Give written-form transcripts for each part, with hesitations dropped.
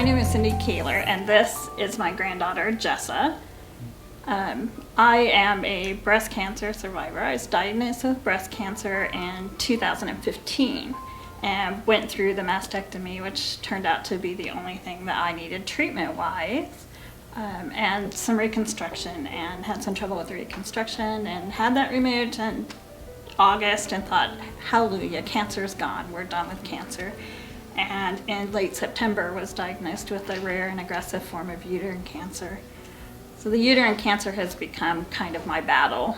name is Cindy Kaler, and this is my granddaughter, Jessa. I am a breast cancer survivor. I was diagnosed with breast cancer in 2015 and went through the mastectomy, which turned out to be the only thing that I needed treatment-wise, and some reconstruction, and had some trouble with the reconstruction, and had that removed in August and thought, hallelujah, cancer's gone, we're done with cancer. And in late September was diagnosed with a rare and aggressive form of uterine cancer. So the uterine cancer has become kind of my battle.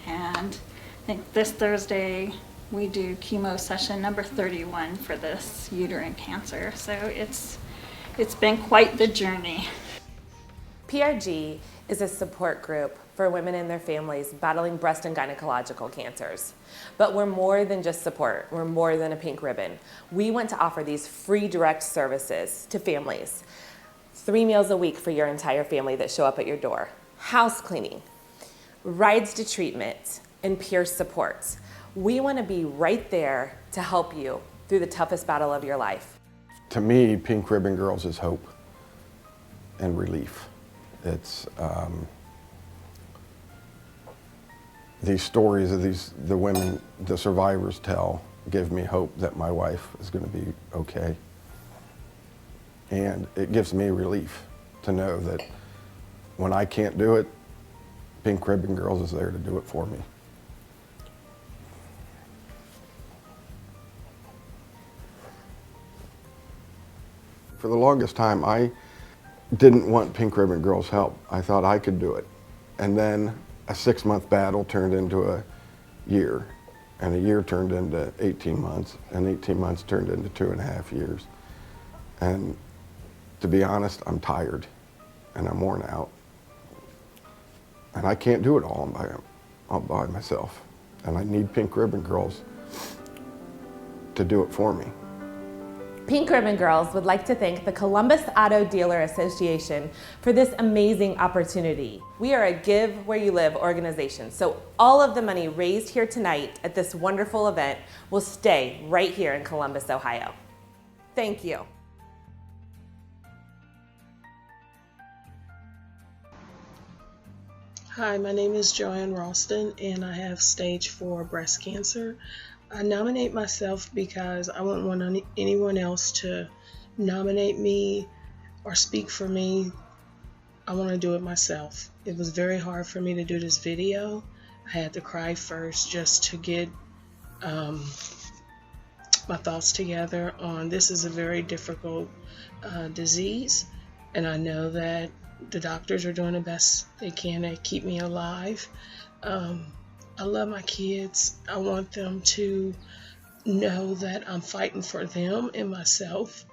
And I think this Thursday we do chemo session number 31 for this uterine cancer. So it's been quite the journey. PRG is a support group for women and their families battling breast and gynecological cancers. But we're more than just support. We're more than a pink ribbon. We want to offer these free direct services to families. 3 meals a week for your entire family that show up at your door. House cleaning, rides to treatment, and peer support. We want to be right there to help you through the toughest battle of your life. To me, Pink Ribbon Girls is hope and relief. It's these stories of the women, the survivors tell, give me hope that my wife is going to be okay. And it gives me relief to know that when I can't do it, Pink Ribbon Girls is there to do it for me. For the longest time, I didn't want Pink Ribbon Girls help. I thought I could do it. And then a 6-month battle turned into a year, and a year turned into 18 months, and 18 months turned into 2.5 years. And to be honest, I'm tired, and I'm worn out. And I can't do it all by myself. And I need Pink Ribbon Girls to do it for me. Pink Ribbon Girls would like to thank the Columbus Auto Dealer Association for this amazing opportunity. We are a Give Where You Live organization, so all of the money raised here tonight at this wonderful event will stay right here in Columbus, Ohio. Thank you. Hi, my name is Joann Ralston, and I have stage 4 breast cancer. I nominate myself because I wouldn't want anyone else to nominate me or speak for me. I want to do it myself. It was very hard for me to do this video. I had to cry first just to get my thoughts together on this is a very difficult disease, and I know that the doctors are doing the best they can to keep me alive. I love my kids. I want them to know that I'm fighting for them and myself.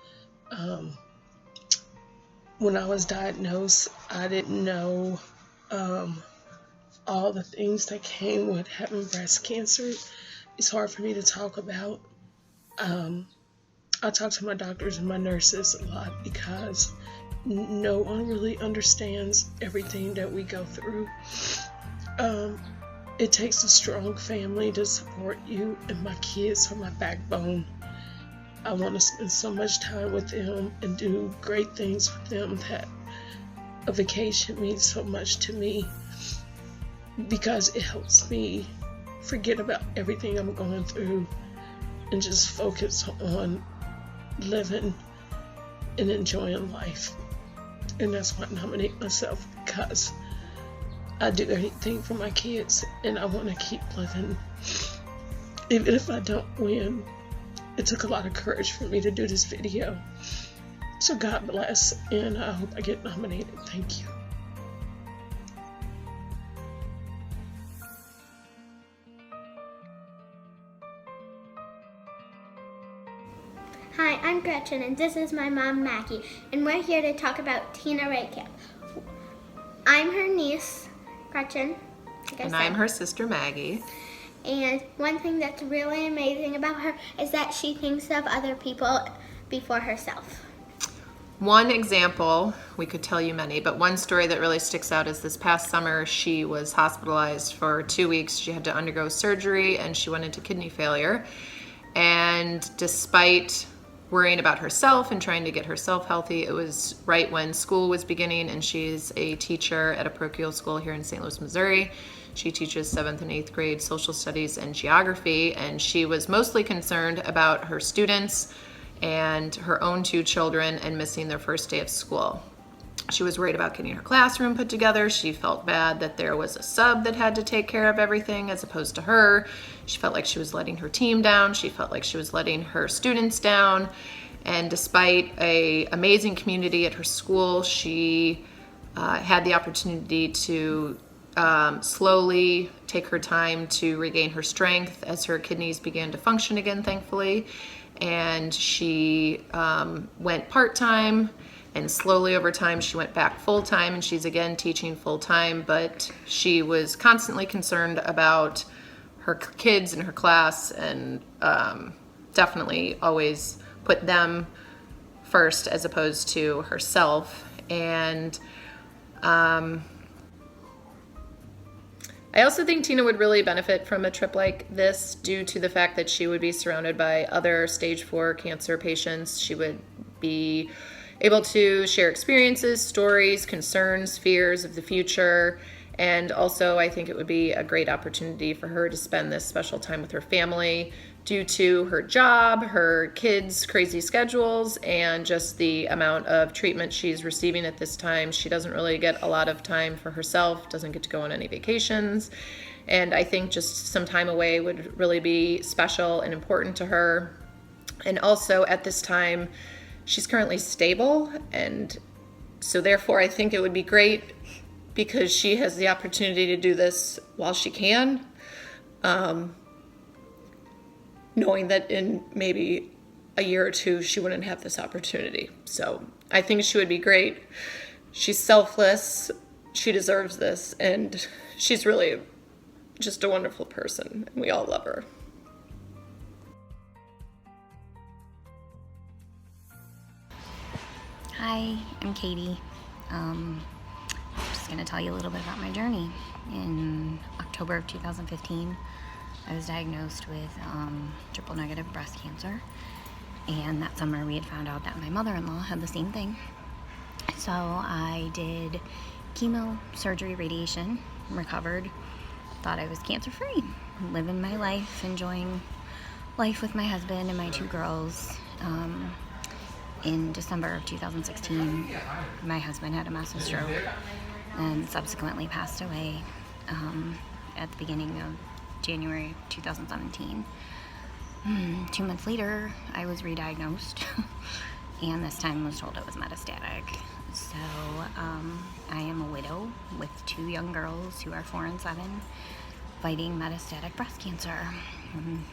When I was diagnosed, I didn't know all the things that came with having breast cancer. It's hard for me to talk about. I talk to my doctors and my nurses a lot because no one really understands everything that we go through. It takes a strong family to support you, and my kids are my backbone. I want to spend so much time with them and do great things with them that a vacation means so much to me because it helps me forget about everything I'm going through and just focus on living and enjoying life. And that's why I nominate myself, because I do anything for my kids and I want to keep living. Even if I don't win, it took a lot of courage for me to do this video. So God bless, and I hope I get nominated. Thank you. Hi, I'm Gretchen, and this is my mom, Maggie, and we're here to talk about Tina Ray Camp. I'm her niece, Gretchen. And I'm her sister, Maggie. And one thing that's really amazing about her is that she thinks of other people before herself. One example, we could tell you many, but one story that really sticks out is this past summer she was hospitalized for 2 weeks. She had to undergo surgery and she went into kidney failure. And despite worrying about herself and trying to get herself healthy. It was right when school was beginning, and she's a teacher at a parochial school here in St. Louis, Missouri. She teaches 7th and 8th grade social studies and geography, and she was mostly concerned about her students and her own 2 children and missing their first day of school. She was worried about getting her classroom put together. She felt bad that there was a sub that had to take care of everything as opposed to her. She felt like she was letting her team down. She felt like she was letting her students down. And despite an amazing community at her school, she had the opportunity to slowly take her time to regain her strength as her kidneys began to function again, thankfully. And she went part-time, and slowly over time she went back full-time, and she's again teaching full-time, but she was constantly concerned about her kids and her class, and definitely always put them first as opposed to herself. And I also think Tina would really benefit from a trip like this due to the fact that she would be surrounded by other stage 4 cancer patients. She would be able to share experiences, stories, concerns, fears of the future. And also, I think it would be a great opportunity for her to spend this special time with her family due to her job, her kids' crazy schedules, and just the amount of treatment she's receiving at this time. She doesn't really get a lot of time for herself, doesn't get to go on any vacations. And I think just some time away would really be special and important to her. And also at this time, she's currently stable, and so therefore I think it would be great because she has the opportunity to do this while she can, knowing that in maybe a year or 2 she wouldn't have this opportunity. So I think she would be great. She's selfless, she deserves this, and she's really just a wonderful person, and we all love her. Hi, I'm Katie. I'm just going to tell you a little bit about my journey. In October of 2015, I was diagnosed with triple negative breast cancer. And that summer we had found out that my mother-in-law had the same thing. So I did chemo, surgery, radiation, recovered, thought I was cancer-free, living my life, enjoying life with my husband and my 2 girls. In December of 2016, my husband had a massive stroke and subsequently passed away at the beginning of January 2017. 2 months later, I was re-diagnosed and this time was told it was metastatic. So I am a widow with 2 young girls who are 4 and 7 fighting metastatic breast cancer. I'm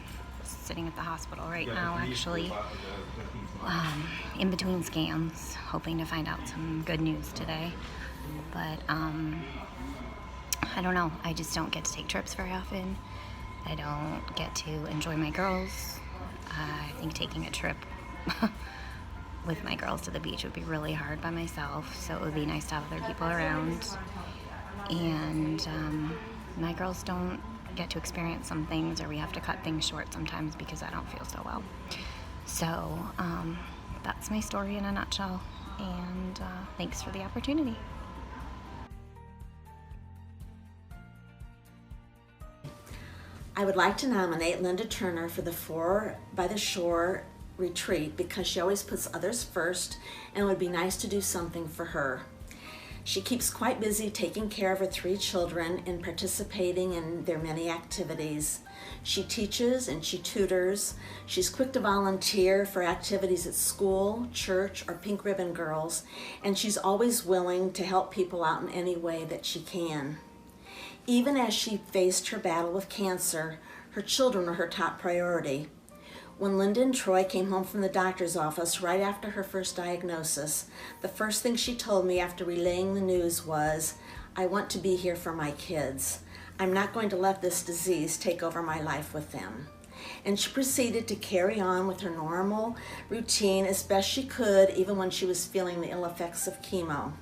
sitting at the hospital right now, actually, in between scans, hoping to find out some good news today. But I don't know, I just don't get to take trips very often. I don't get to enjoy my girls. I think taking a trip with my girls to the beach would be really hard by myself, so it would be nice to have other people around. And my girls don't get to experience some things, or we have to cut things short sometimes because I don't feel so well. So that's my story in a nutshell, and thanks for the opportunity. I would like to nominate Linda Turner for the 4 by the Shore retreat because she always puts others first, and it would be nice to do something for her. She keeps quite busy taking care of her 3 children and participating in their many activities. She teaches and she tutors. She's quick to volunteer for activities at school, church, or Pink Ribbon Girls, and she's always willing to help people out in any way that she can. Even as she faced her battle with cancer, her children were her top priority. When Linda and Troy came home from the doctor's office right after her first diagnosis, the first thing she told me after relaying the news was, "I want to be here for my kids. I'm not going to let this disease take over my life with them." And she proceeded to carry on with her normal routine as best she could, even when she was feeling the ill effects of chemo.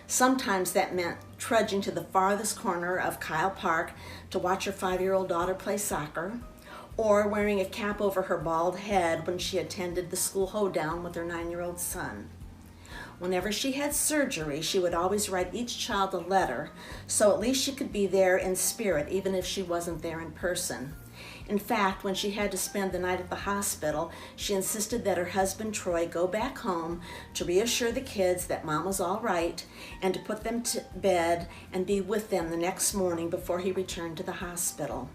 Sometimes that meant trudging to the farthest corner of Kyle Park to watch her 5-year-old daughter play soccer, or wearing a cap over her bald head when she attended the school hoedown with her 9-year-old son. Whenever she had surgery, she would always write each child a letter, so at least she could be there in spirit, even if she wasn't there in person. In fact, when she had to spend the night at the hospital, she insisted that her husband Troy go back home to reassure the kids that Mom was all right and to put them to bed and be with them the next morning before he returned to the hospital.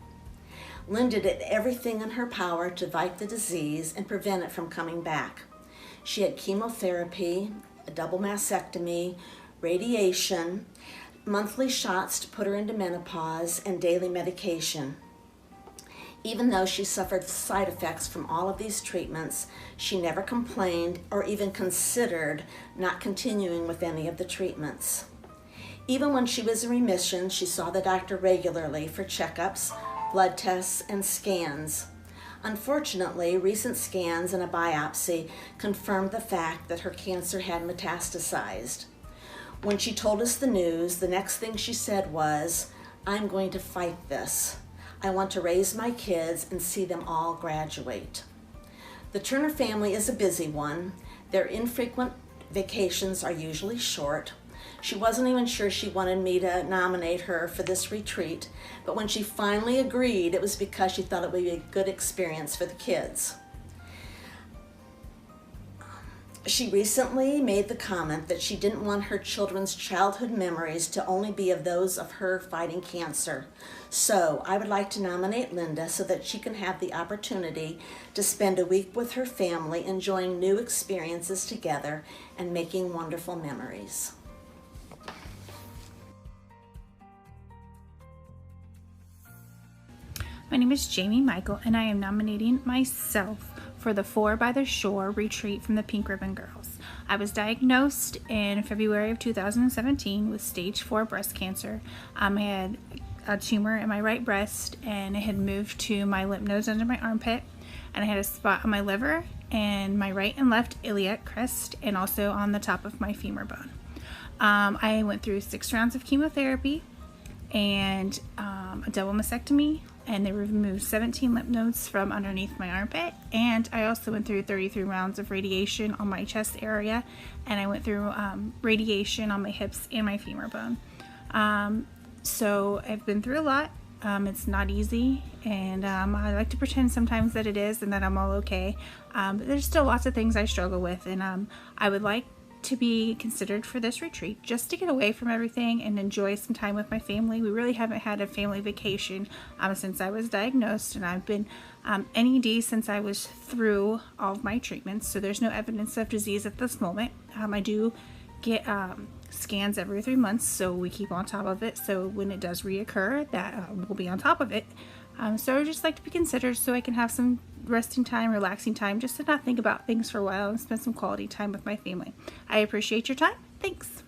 Linda did everything in her power to fight the disease and prevent it from coming back. She had chemotherapy, a double mastectomy, radiation, monthly shots to put her into menopause, and daily medication. Even though she suffered side effects from all of these treatments, she never complained or even considered not continuing with any of the treatments. Even when she was in remission, she saw the doctor regularly for checkups, blood tests, and scans. Unfortunately, recent scans and a biopsy confirmed the fact that her cancer had metastasized. When she told us the news, the next thing she said was, "I'm going to fight this. I want to raise my kids and see them all graduate." The Turner family is a busy one. Their infrequent vacations are usually short. She wasn't even sure she wanted me to nominate her for this retreat, but when she finally agreed, it was because she thought it would be a good experience for the kids. She recently made the comment that she didn't want her children's childhood memories to only be of those of her fighting cancer. So I would like to nominate Linda so that she can have the opportunity to spend a week with her family, enjoying new experiences together and making wonderful memories. My name is Jamie Michael, and I am nominating myself for the 4 by the Shore retreat from the Pink Ribbon Girls. I was diagnosed in February of 2017 with stage 4 breast cancer. I had a tumor in my right breast, and it had moved to my lymph nodes under my armpit, and I had a spot on my liver and my right and left iliac crest, and also on the top of my femur bone. I went through 6 rounds of chemotherapy and a double mastectomy, and they removed 17 lymph nodes from underneath my armpit, and I also went through 33 rounds of radiation on my chest area, and I went through radiation on my hips and my femur bone. So I've been through a lot. It's not easy, and I like to pretend sometimes that it is and that I'm all okay, but there's still lots of things I struggle with, and I would like to be considered for this retreat just to get away from everything and enjoy some time with my family. We really haven't had a family vacation since I was diagnosed, and I've been NED since I was through all of my treatments, so there's no evidence of disease at this moment. I do get scans every 3 months, so we keep on top of it, so when it does reoccur, that we'll be on top of it. So I would just like to be considered so I can have some resting time, relaxing time, just to not think about things for a while and spend some quality time with my family. I appreciate your time. Thanks.